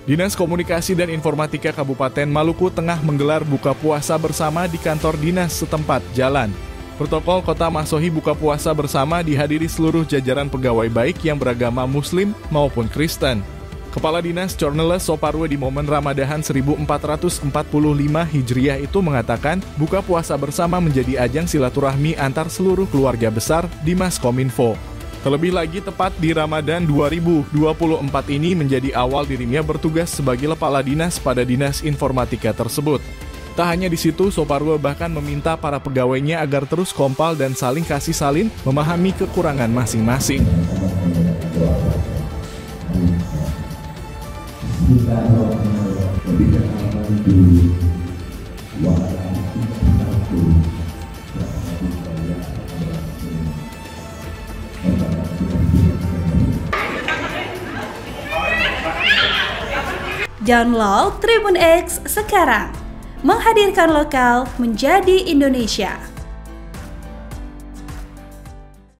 Dinas Komunikasi dan Informatika Kabupaten Maluku tengah menggelar buka puasa bersama di kantor dinas setempat jalan. Protokol Kota Masohi buka puasa bersama dihadiri seluruh jajaran pegawai baik yang beragama Muslim maupun Kristen. Kepala Dinas Cornelis Soparwe di momen Ramadahan 1445 Hijriah itu mengatakan buka puasa bersama menjadi ajang silaturahmi antar seluruh keluarga besar di Maskominfo. Terlebih lagi tepat di Ramadan 2024 ini menjadi awal dirinya bertugas sebagai kepala dinas pada Dinas Informatika tersebut. Tak hanya di situ, Soparwe bahkan meminta para pegawainya agar terus kompal dan saling kasih salin memahami kekurangan masing-masing. Download Tribun X sekarang, menghadirkan lokal menjadi Indonesia.